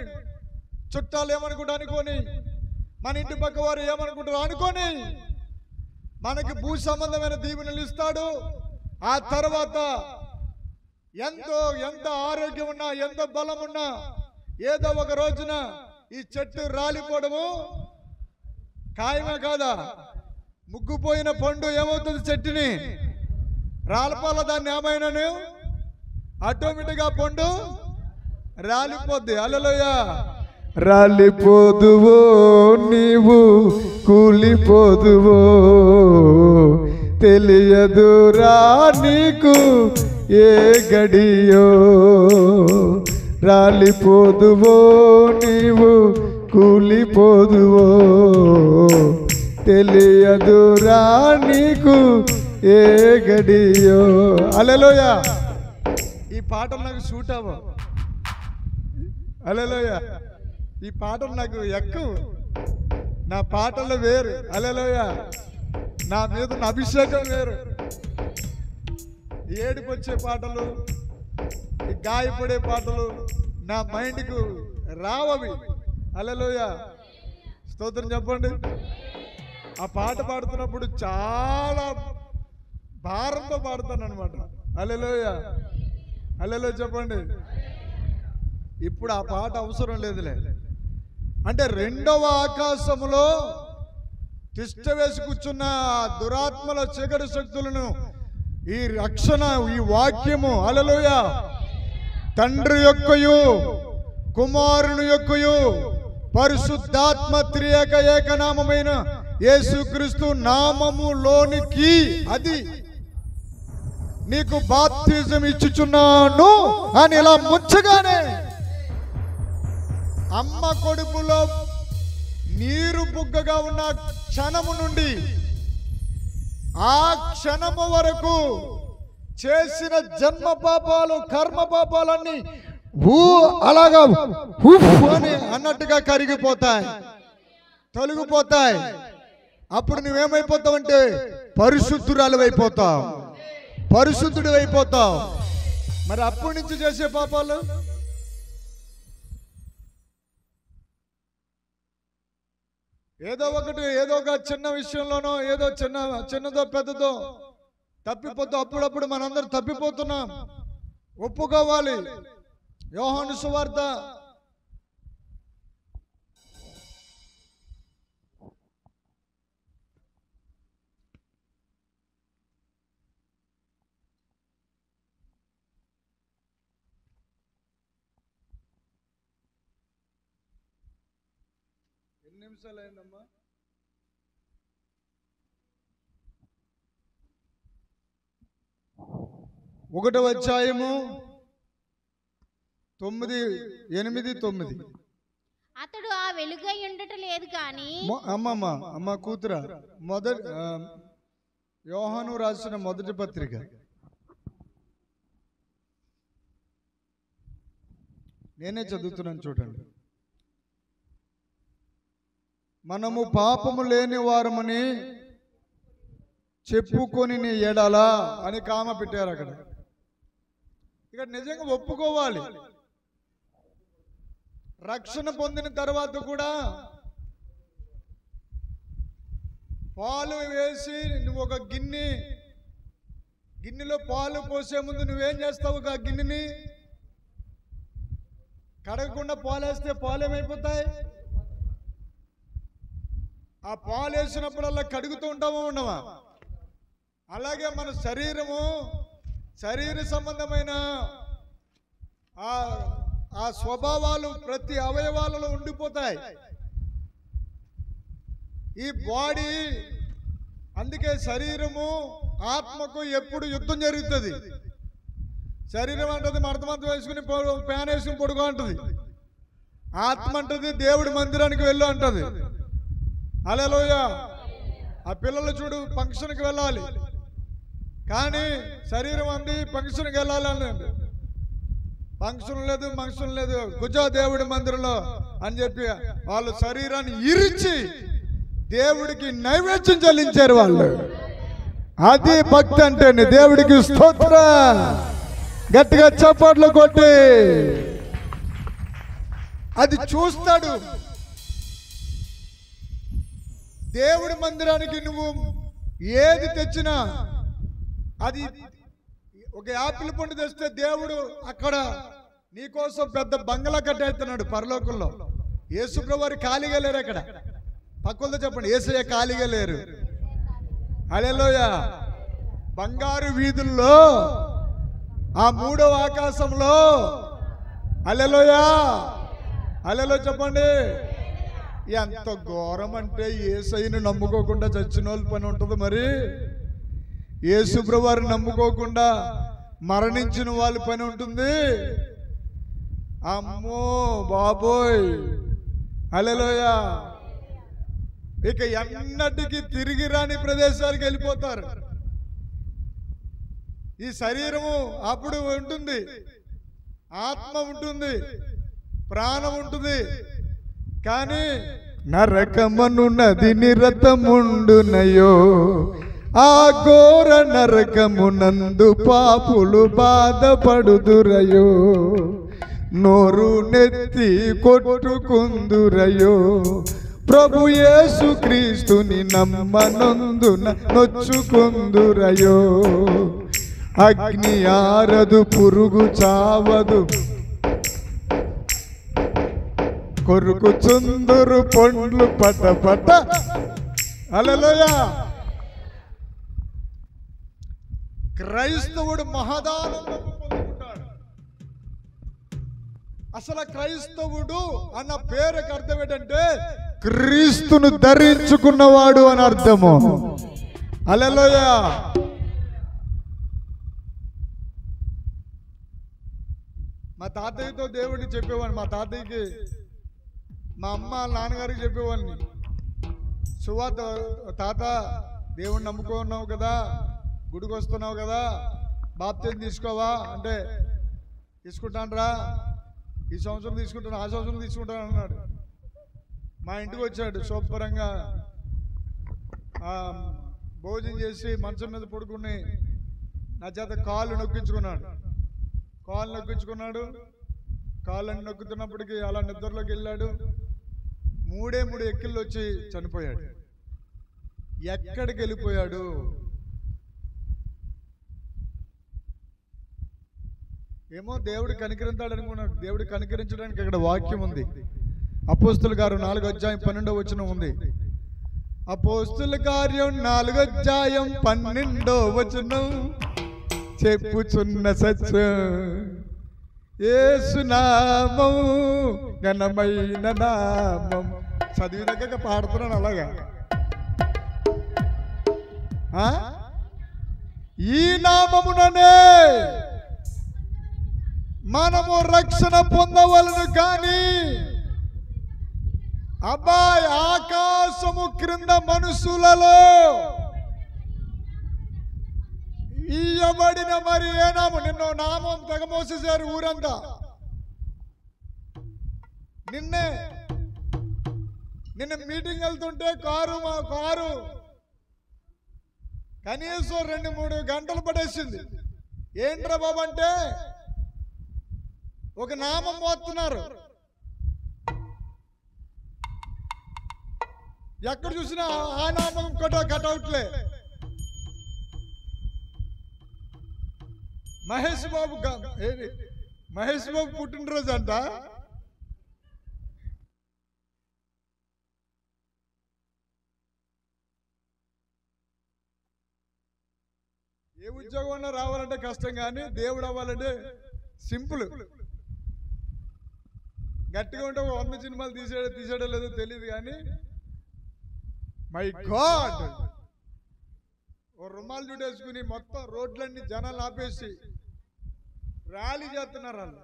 చుట్టాలు ఏమనుకుంటా అనుకోని, మన ఇంటి పక్క వారు ఏమనుకుంటారు అనుకోని, మనకి భూ సంబంధమైన దీవెనలు ఇస్తాడు. ఆ తర్వాత ఎంత ఆరోగ్యం ఉన్నా, ఎంత బలం ఉన్నా, ఏదో ఒక రోజున ఈ చెట్టు రాలిపోవడము ఖాయమే కాదా? ముగ్గుపోయిన పండు ఏమవుతుంది? చెట్టుని రాలిపోల, దాన్ని ఏమైనా ఆటోమేటిక్గా పండు రాలిపోద్ది. హల్లెలూయా. రాలిపోదువో నీవు, కూలిపోదువో, తెలియదురా నీకు ఏ గడియో. రాలిపోదువో నీవు, కూలిపోదువో, తెలియదురా నీకు ఏ గడియో. హల్లెలూయా. ఈ పాటలు నాకు సూట్ అవ్వ. హల్లెలూయా. ఈ పాటలు నాకు ఎక్కువ. నా పాటలు వేరు. హల్లెలూయా. నా మీద ఉన్న అభిషేకం వేరు. ఏడుపు వచ్చే పాటలు, ఈ గాయపడే పాటలు నా మైండ్కు రావవి. హల్లెలూయా. స్తోత్రం చెప్పండి. ఆ పాట పాడుతున్నప్పుడు చాలా భారంతో పాడుతాను అనమాట. హల్లెలూయా. హల్లెలూయా చెప్పండి. ఇప్పుడు ఆ పాట అవసరం లేదులే. అంటే 2వ ఆకాశములో తిష్ట వేసి కూర్చున్న దురాత్మల చీకటి శక్తులను ఈ రక్షణ, ఈ వాక్యము, హల్లెలూయా, తండ్రి యొక్కయు కుమారుని యొక్కయు పరిశుద్ధాత్మ త్రియేక ఏకనామమైన యేసుక్రీస్తు నామములోనికి అది నీకు బాప్తిజం ఇచ్చుచున్నాను అని ఇలా ముంచగానే అమ్మ కడుపులో నీరు బుగ్గగా ఉన్న క్షణము నుండి ఆ క్షణము వరకు చేసిన జన్మ పాపాలు కర్మ పాపాలన్నీ అలాగా అని అన్నట్టుగా కరిగిపోతాయి, తొలగిపోతాయి. అప్పుడు నువ్వేమైపోతావంటే పరిశుద్ధురాలు అయిపోతావు, పరిశుద్ధుడు అయిపోతావు. మరి అప్పటి నుంచి చేసే పాపాలు ఏదో ఒక చిన్న విషయంలోనో ఏదో చిన్నదో పెద్దదో తప్పిపోతూ అప్పుడప్పుడు మనందరం తప్పిపోతున్నాం. ఒప్పుకోవాలి. యోహాను సువార్త 8 నిమిషాలు అయిందమ్మా. ఒకటో అధ్యాయము 9, 8, 9. అతడు ఆ వెలుగై ఉండట లేదు కానీ అమ్మ కూతురా యోహాను రాసిన మొదటి పత్రిక నేనే చదువుతున్నాను చూడండి. మనము పాపము లేని వారమని చెప్పుకొని నీ ఎడలా అని కామ పెట్టారు అక్కడ. ఇక్కడ నిజంగా ఒప్పుకోవాలి. రక్షణ పొందిన తర్వాత కూడా పాలు వేసి నువ్వు ఒక గిన్నెలో పాలు పోసే ముందు నువ్వేం చేస్తావు? ఒక గిన్నెని కడగకుండా పాలేస్తే పాలు ఏమైపోతాయి? ఆ పాలు వేసినప్పుడల్లా కడుగుతూ ఉంటామా ఉండవా? అలాగే మన శరీర సంబంధమైన ఆ స్వభావాలు ప్రతి అవయవాలలో ఉండిపోతాయి. ఈ బాడీ అందుకే శరీరము ఆత్మకు ఎప్పుడు యుద్ధం జరుగుతుంది. శరీరం అంటది మడతమంతం వేసుకుని ప్యాన్ వేసుకుని పొడుగు అంటది. ఆత్మ అంటది దేవుడి మందిరానికి వెళ్ళు అంటది. హల్లెలూయా. ఆ పిల్లలు చూడు ఫంక్షన్కి వెళ్ళాలి కానీ శరీరం అంది ఫంక్షన్కి వెళ్ళాలి అన్నది. ఫంక్షన్ లేదు గుజా దేవుడి మందిరంలో అని చెప్పి వాళ్ళు శరీరాన్ని ఇరిచి దేవుడికి నైవేద్యం చెల్లించారు వాళ్ళు. అది భక్తి అంటే. దేవుడికి స్తోత్రం. గట్టిగా చప్పట్లు కొట్టి అది చూస్తాడు. దేవుడి మందిరానికి నువ్వు ఏది తెచ్చినా అది ఒక యాపిల్ పండు తెస్తే దేవుడు అక్కడ నీకోసం పెద్ద బంగ్లా కట్టేస్తున్నాడు పరలోకంలో. యేసుప్రభువు వారు ఖాళీగా లేరు అక్కడ. పక్కలతో చెప్పండి, యేసయ్య ఖాళీగా లేరు. హల్లెలూయా. బంగారు వీధుల్లో ఆ 3వ ఆకాశంలో హల్లెలూయా హల్లెలూయా చెప్పండి. ఎంత ఘోరం అంటే యేసయ్యను నమ్ముకోకుండా చచ్చిన వాళ్ళ పని ఉంటుంది. మరి యేసుప్రభువు వారిని నమ్ముకోకుండా మరణించిన వాళ్ళ పని ఉంటుంది. అమ్మో బాబోయ్. హల్లెలూయా. ఇక ఎన్నటికి తిరిగి రాని ప్రదేశాలకు వెళ్ళిపోతారు. ఈ శరీరము అప్పుడు ఉంటుంది, ఆత్మ ఉంటుంది, ప్రాణం ఉంటుంది. కానీ నరకమను నది నిరతముండునయో, ఆ ఘోర నరకమునందు పాపులు బాధపడుదురయో, నోరు నెత్తి కొట్టుకుందురయో, ప్రభు యేసు క్రీస్తుని నమ్మనందున నొచ్చుకుందురయో, అగ్ని ఆరదు పురుగు చావదు, కొరుకు చుందురు పండ్లు పట పట. హల్లెలూయా. క్రైస్తవుడు మహదానందం పొందుకుంటాడు. అసలు క్రైస్తవుడు అన్న పేరుకి అర్థం ఏంటంటే క్రీస్తును ధరించుకున్నవాడు అని అర్థము. హల్లెలూయా. మా తాతయ్యతో దేవుడిని చెప్పేవాడు. మా తాతయ్యకి మా అమ్మ వాళ్ళ నాన్నగారికి చెప్పేవాడిని, సువార్త తాత దేవుణ్ణి నమ్ముకున్నావు కదా, గుడికి వస్తున్నావు కదా, బాప్తిజం తీసుకోవా అంటే తీసుకుంటానరా, ఈ సంవత్సరం తీసుకుంటాను, ఆ సంవత్సరం తీసుకుంటాను అన్నాడు. మా ఇంటికి వచ్చాడు శుభ్రంగా భోజనం చేసి మంచం మీద పడుకుని నా చేత కాళ్ళు నొక్కించుకున్నాడు. కాళ్ళని నొక్కుతున్నప్పటికీ అలా నిద్రలోకి వెళ్ళాడు. 3 ఎక్కిళ్ళు వచ్చి చనిపోయాడు. ఎక్కడికి వెళ్ళిపోయాడు? ఏమో దేవుడు కనికరించాడు అనుకున్నాడు. దేవుడు కనికరించడానికి ఇక్కడ వాక్యం ఉంది. అపోస్తుల కార్యం 4:12 ఉంది. అపోస్తుల కార్యం 4:12 చెప్పుచున్న సత్యం, యేసు నామం ఘనమైన నామం. చదివినాక పాడుతున్నాను అలాగా. ఈ నామముననే మనము రక్షణ పొందవలను కానీ అబ్బాయి ఆకాశము క్రింద మనుషులలో ఇయ్యబడిన మరి ఏ నామం? నిన్న నామం తెగమోసేశారు ఊరంతా. నిన్న మీటింగ్ వెళ్తుంటే కారు కనీసం 2-3 గంటలు పడేసింది. ఏంట్రా బాబు అంటే ఒక నామం మోస్తున్నారు. ఎక్కడ చూసినా ఆ నామం కటౌట్లే. మహేష్ బాబు పుట్టినరోజు అంట. ఏ ఉద్యోగం రావాలంటే కష్టం, కానీ దేవుడు అవ్వాలంటే సింపుల్. గట్టిగా ఉంటే 100 సినిమాలు తీసాడో లేదో తెలియదు, కానీ మై గాడ్ ఓ రుమాలు చుట్టేసుకుని మొత్తం రోడ్లన్నీ జనాలు ఆపేసి ర్యాలీ చేస్తున్నారు వాళ్ళు.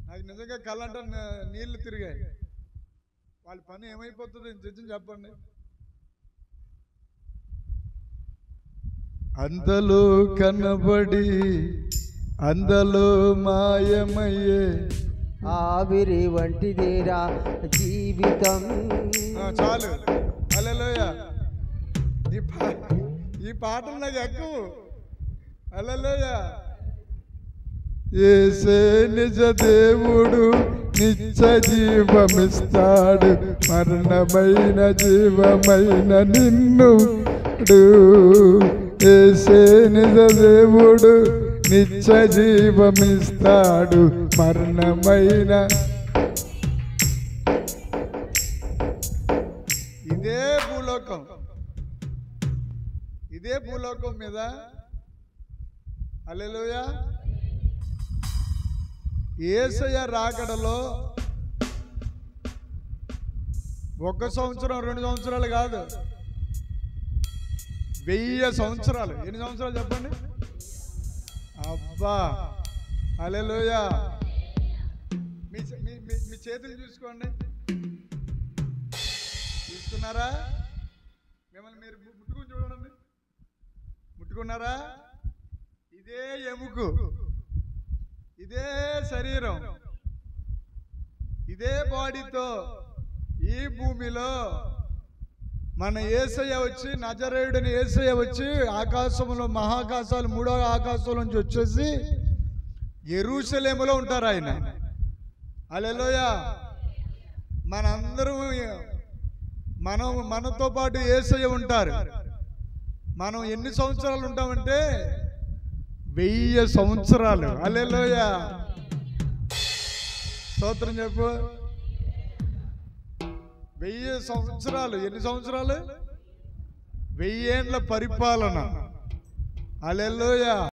నాకు నిజంగా కళ్ళంట నీళ్లు తిరిగాయి. వాళ్ళ పని ఏమైపోతుంది నిజం చెప్పండి. అంతలో కనబడి అందలో మాయమయ్యే ఆవిరి వంటిదేరా జీవితం. చాలు. హల్లెలూయా. ఈ పాటలు నాకు ఎక్కువ. హల్లెలూయా. యేసే నిజ దేవుడు, నిత్య జీవమిస్తాడు, మరణమైన జీవమైన నిన్ను. యేసే నిజ దేవుడు, నిత్య జీవమిస్తాడు, మరణమైన. ఇదే భూలోకం మీద హల్లెలూయా యేసయ్య రాకడలో 1 సంవత్సరం 2 సంవత్సరాలు కాదు, 1000 సంవత్సరాలు. ఎన్ని సంవత్సరాలు చెప్పండి? అబ్బా హల్లెలూయా. మీ చేతులు చూసుకోండి. చూసుకున్నారా? మిమ్మల్ని మీరు ముట్టుకుని చూడండి. ముట్టుకున్నారా? ఇదే ఎముకు, ఇదే శరీరం, ఇదే బాడీతో ఈ భూమిలో మన యేసయ్య వచ్చి, నజరేయుడిని యేసయ్య వచ్చి ఆకాశంలో మహాకాశాలు 3వ ఆకాశం నుంచి వచ్చేసి యెరూషలేములో ఉంటారు ఆయన. హల్లెలూయా. మనందరం మనతో పాటు యేసయ్య ఉంటారు. మనం ఎన్ని సంవత్సరాలు ఉంటామంటే 1000 సంవత్సరాలు. హల్లెలూయా. స్తోత్రం చెప్పు. 1000 సంవత్సరాలు. ఎన్ని సంవత్సరాలు? 1000 ఏళ్ల పరిపాలన. హల్లెలూయా.